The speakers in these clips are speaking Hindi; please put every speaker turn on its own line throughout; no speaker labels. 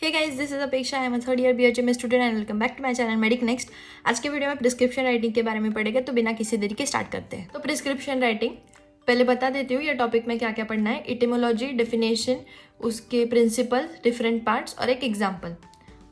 Hey guys, this is Apeksha. I am third year BHM student and welcome back to my channel Medic Next. आज के वीडियो में प्रिस्क्रिप्शन राइटिंग के बारे में पढ़ेंगे, तो बिना किसी देरी के स्टार्ट करते हैं। तो प्रिस्क्रिप्शन राइटिंग पहले बता देती हूँ ये टॉपिक में क्या क्या पढ़ना है। इटिमोलॉजी, डेफिनेशन, उसके प्रिंसिपल, डिफरेंट पार्ट्स और एक एग्जाम्पल।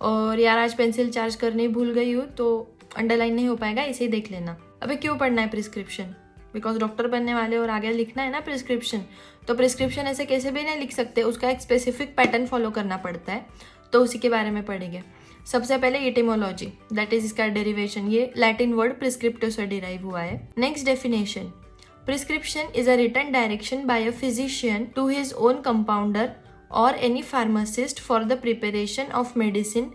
और यार आज पेंसिल चार्ज करनी भूल गई हूँ तो अंडरलाइन नहीं हो पाएगा, इसे ही देख लेना। अबे क्यों पढ़ना है प्रिस्क्रिप्शन? बिकॉज डॉक्टर बनने वाले और आगे लिखना है ना प्रिस्क्रिप्शन। तो प्रिस्क्रिप्शन ऐसे कैसे भी नहीं लिख सकते, उसका एक स्पेसिफिक पैटर्न फॉलो करना पड़ता है, तो उसी के बारे में पढ़ेंगे। सबसे पहले इटिमोलॉजी, दैट इज इसका डेरिवेशन। ये लैटिन वर्ड प्रिस्क्रिप्टिव से डिराइव हुआ है। Next definition, prescription is a written direction by a physician to his own compounder or any pharmacist for the preparation of medicine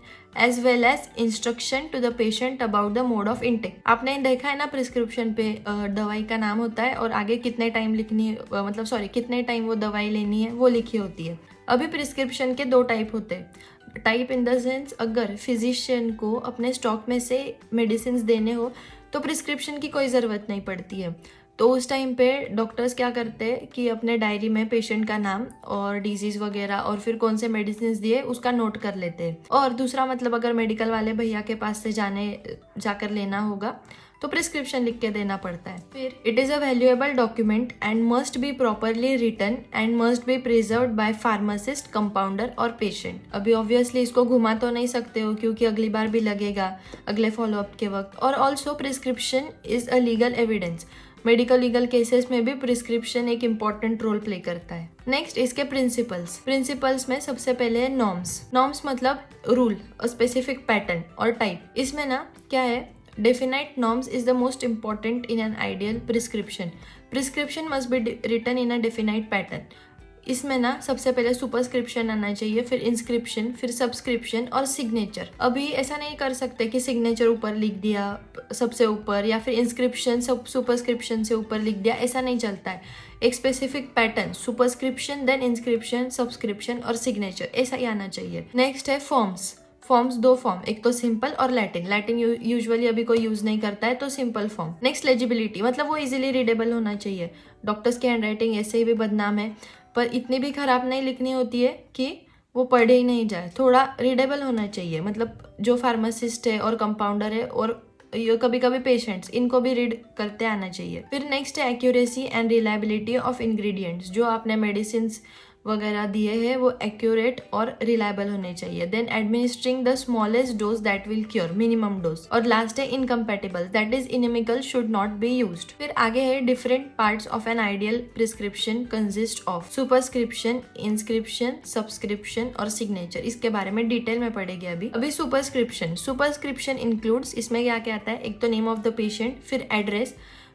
as well as instruction to the patient about the mode of intake। आपने देखा है ना प्रिस्क्रिप्शन पे दवाई का नाम होता है और आगे कितने टाइम लिखनी है, कितने टाइम वो दवाई लेनी है वो लिखी होती है। अभी प्रिस्क्रिप्शन के दो टाइप होते हैं। टाइप इन द सेंस, अगर फिजिशियन को अपने स्टॉक में से मेडिसिन देने हो तो प्रिस्क्रिप्शन की कोई ज़रूरत नहीं पड़ती है। तो उस टाइम पे डॉक्टर्स क्या करते हैं कि अपने डायरी में पेशेंट का नाम और डिजीज वगैरह और फिर कौन से मेडिसिन दिए उसका नोट कर लेते हैं। और दूसरा मतलब, अगर मेडिकल वाले भैया के पास से जाकर लेना होगा तो प्रिस्क्रिप्शन लिख के देना पड़ता है। फिर it is a valuable document and must be properly written and must be preserved by pharmacist, compounder और पेशेंट। अभी ऑब्वियसली इसको घुमा तो नहीं सकते हो क्योंकि अगली बार भी लगेगा अगले फॉलोअप के वक्त। और also prescription is a legal evidence. Medical legal cases में भी प्रिस्क्रिप्शन एक इम्पॉर्टेंट रोल प्ले करता है। नेक्स्ट इसके प्रिंसिपल्स में सबसे पहले है नॉर्म्स मतलब रूल, स्पेसिफिक पैटर्न और टाइप। इसमें ना क्या है, definite norms is the most important in an ideal prescription must be written in a definite pattern. इसमें ना सबसे पहले सुपरस्क्रिप्शन आना चाहिए, फिर इंस्क्रिप्शन, फिर सब्सक्रिप्शन और सिग्नेचर। अभी ऐसा नहीं कर सकते कि सिग्नेचर ऊपर लिख दिया सबसे ऊपर या फिर इंस्क्रिप्शन सब सुपरस्क्रिप्शन से ऊपर लिख दिया, ऐसा नहीं चलता है। एक specific pattern, superscription then inscription, subscription और सिग्नेचर, ऐसा ही आना चाहिए। नेक्स्ट है फॉर्म्स दो फॉर्म, एक तो सिंपल और लैटिन यूजुअली अभी कोई यूज नहीं करता है, तो सिंपल फॉर्म। नेक्स्ट लेजिबिलिटी, मतलब वो इजीली रीडेबल होना चाहिए। डॉक्टर्स की हैंडराइटिंग ऐसे ही भी बदनाम है, पर इतनी भी खराब नहीं लिखनी होती है कि वो पढ़े ही नहीं जाए। थोड़ा रीडेबल होना चाहिए, मतलब जो फार्मासिस्ट है और कंपाउंडर है और कभी कभी पेशेंट्स, इनको भी रीड करते आना चाहिए। फिर नेक्स्ट है accuracy and reliability of ingredients. जो आपने मेडिसिन वगैरह दिए हैं वो एक्यूरेट और रिलायबल होने चाहिए। Then administering the smallest dose that will cure, minimum dose. और लास्ट है incompatible, that is inimical, should not be used. फिर आगे है different parts of an ideal prescription consist of superscription, inscription, subscription और सिग्नेचर। इसके बारे में डिटेल में पढ़ेंगे अभी सुपरस्क्रिप्शन इंक्लूड्स, इसमें क्या क्या आता है, एक तो नेम ऑफ द पेशेंट, फिर एड्रेस,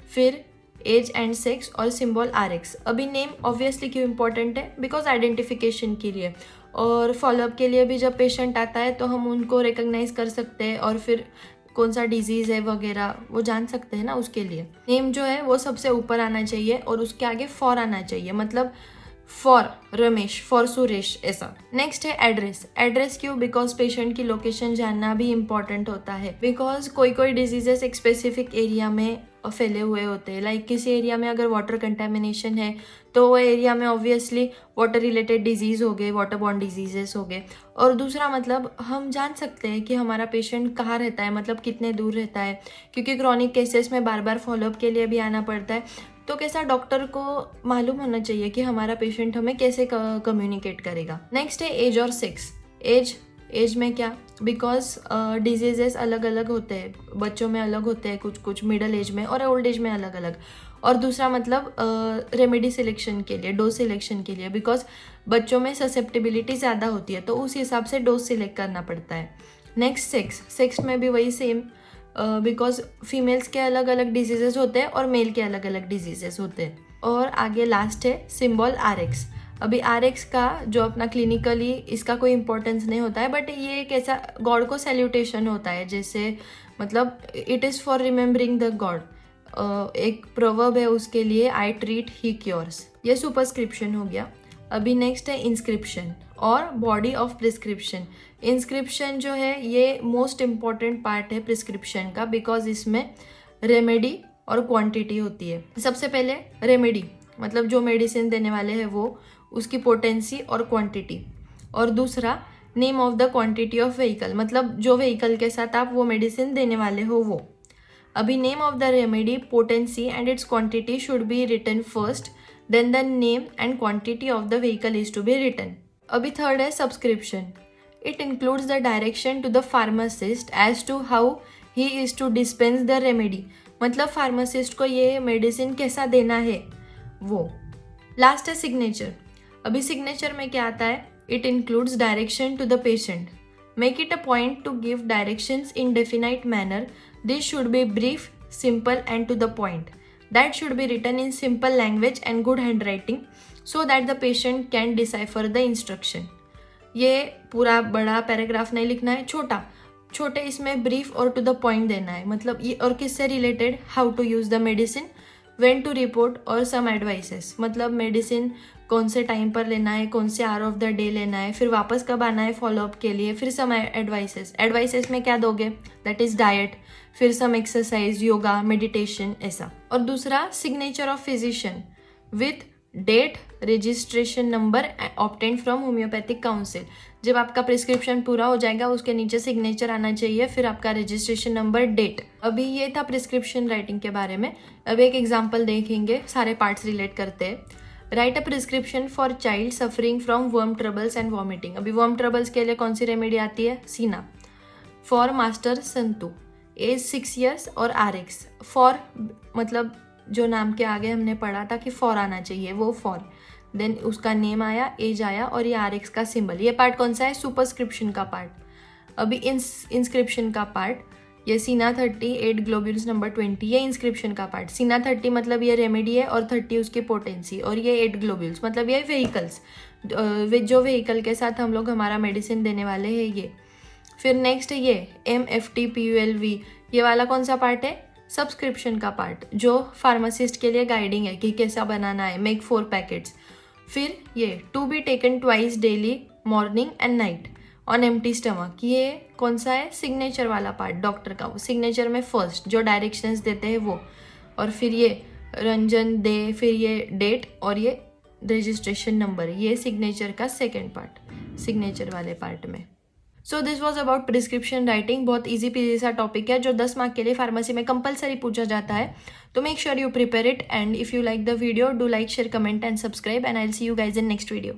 फिर एज एंड सेक्स और सिंबल RX। अभी नेम ऑब्वियसली क्यों इंपॉर्टेंट है, बिकॉज आइडेंटिफिकेशन के लिए और फॉलोअप के लिए भी जब पेशेंट आता है तो हम उनको रिकॉग्नाइज कर सकते हैं और फिर कौन सा डिजीज है वगैरह वो जान सकते हैं ना, उसके लिए नेम जो है वो सबसे ऊपर आना चाहिए और उसके आगे फॉर आना चाहिए, मतलब फॉर रमेश, फॉर सुरेश, ऐसा। नेक्स्ट है एड्रेस क्यों, बिकॉज पेशेंट की लोकेशन जानना भी इम्पॉर्टेंट होता है। बिकॉज कोई डिजीजेस एक स्पेसिफिक एरिया में फैले हुए होते हैं। लाइक किसी एरिया में अगर वाटर कंटेमिनेशन है तो वो एरिया में ऑब्वियसली वाटर रिलेटेड डिजीज हो गए, वाटर बॉर्न डिजीजेस हो गए। और दूसरा मतलब हम जान सकते हैं कि हमारा पेशेंट कहाँ रहता है, मतलब कितने दूर रहता है, क्योंकि क्रॉनिक केसेस में बार बार फॉलोअप के लिए भी आना पड़ता है। तो कैसा डॉक्टर को मालूम होना चाहिए कि हमारा पेशेंट हमें कैसे कम्युनिकेट करेगा। नेक्स्ट है एज और सेक्स। एज में क्या, बिकॉज डिजीजेस अलग अलग होते हैं, बच्चों में अलग होते हैं कुछ मिडिल एज में और ओल्ड एज में अलग अलग। और दूसरा मतलब रेमेडी सिलेक्शन के लिए, डोज सिलेक्शन के लिए, बिकॉज बच्चों में ससेप्टिबिलिटी ज़्यादा होती है तो उस हिसाब से डोज सिलेक्ट करना पड़ता है। नेक्स्ट सेक्स में भी वही सेम, बिकॉज फीमेल्स के अलग अलग डिजीजेस होते हैं और मेल के अलग अलग डिजीजेस होते हैं। और आगे लास्ट है सिंबल RX। अभी RX का जो अपना क्लिनिकली इसका कोई इंपॉर्टेंस नहीं होता है, बट ये एक ऐसा गॉड को सैल्यूटेशन होता है, जैसे मतलब it is for remembering the God. एक प्रोवर्ब है उसके लिए, आई ट्रीट ही क्योर्स। ये सुपरस्क्रिप्शन हो गया। अभी नेक्स्ट है इंस्क्रिप्शन और बॉडी ऑफ प्रिस्क्रिप्शन। इंस्क्रिप्शन जो है ये मोस्ट इम्पॉर्टेंट पार्ट है प्रिस्क्रिप्शन का, बिकॉज इसमें रेमेडी और क्वांटिटी होती है। सबसे पहले रेमेडी मतलब जो मेडिसिन देने वाले हैं वो, उसकी पोटेंसी और क्वांटिटी। और दूसरा name of the quantity of vehicle, मतलब जो व्हीकल के साथ आप वो मेडिसिन देने वाले हो वो। अभी name of the remedy, potency and its quantity should be written first, then the name and quantity of the vehicle is to be written. अभी थर्ड है subscription. It includes the direction to the pharmacist as to how he is to dispense the remedy, मतलब फार्मासिस्ट को ये मेडिसिन कैसा देना है वो। लास्ट है सिग्नेचर। अभी सिग्नेचर में क्या आता है, it includes direction to the patient, make it a point to give directions in definite manner, this should be brief, simple and to the point, that should be written in simple language and good handwriting so that the patient can decipher the instruction. ये पूरा बड़ा पैराग्राफ नहीं लिखना है, छोटा छोटे इसमें ब्रीफ और टू द पॉइंट देना है, मतलब ये और किससे related, how to use the medicine, when to report और सम एडवाइसेस, मतलब मेडिसिन कौन से टाइम पर लेना है, कौन से आवर ऑफ द डे लेना है, फिर वापस कब आना है फॉलोअप के लिए, फिर सम एडवाइसेस में क्या दोगे, दैट इज डाइट, फिर सम एक्सरसाइज, योगा, मेडिटेशन, ऐसा। और दूसरा signature of physician with date, registration number obtained from homoeopathic council. जब आपका प्रिस्क्रिप्शन पूरा हो जाएगा उसके नीचे सिग्नेचर आना चाहिए, फिर आपका रजिस्ट्रेशन नंबर, डेट। अभी ये था प्रिस्क्रिप्शन राइटिंग के बारे में। अब एक एग्जांपल देखेंगे, सारे पार्ट्स रिलेट करते हैं। Right a prescription for child suffering from worm troubles and vomiting. अभी वर्म ट्रबल्स के लिए कौन सी रेमेडी आती है, सीना। For master Santu, as 6 years और RX। फॉर मतलब जो नाम के आगे हमने पढ़ा था कि फॉर आना चाहिए, वो फॉर, देन उसका नेम आया, एज आया और ये RX का सिंबल। ये पार्ट कौन सा है, सुपरस्क्रिप्शन का पार्ट। अभी इंस्क्रिप्शन का पार्ट, ये सीना 30, 8 ग्लोब्यूल्स नंबर 20, ये इंस्क्रिप्शन का पार्ट। सीना 30 मतलब ये रेमेडी है और 30 उसकी पोटेंसी, और ये 8 ग्लोब्यूल्स मतलब ये व्हीकल्स, जो व्हीकल के साथ हम लोग हमारा मेडिसिन देने वाले हैं ये। फिर नेक्स्ट ये MFT-PULV, ये वाला कौन सा पार्ट है, सब्सक्रिप्शन का पार्ट, जो फार्मासिस्ट के लिए गाइडिंग है कि कैसा बनाना है, मेक 4 पैकेट्स। फिर ये to be taken twice daily, morning and night on empty stomach, ये कौन सा है, सिग्नेचर वाला पार्ट डॉक्टर का, वो सिग्नेचर में फर्स्ट जो डायरेक्शंस देते हैं वो। और फिर ये रंजन दे, फिर ये डेट और ये रजिस्ट्रेशन नंबर, ये सिग्नेचर का सेकेंड पार्ट, सिग्नेचर वाले पार्ट में। So this was about prescription writing. बहुत ईजी पीजी सा टॉपिक है जो 10 मार्क के लिए फार्मेसी में कंपलसरी पूछा जाता है, तो make sure you prepare it. And if you like the video, do like, share, comment and subscribe, and I will see you guys in next video.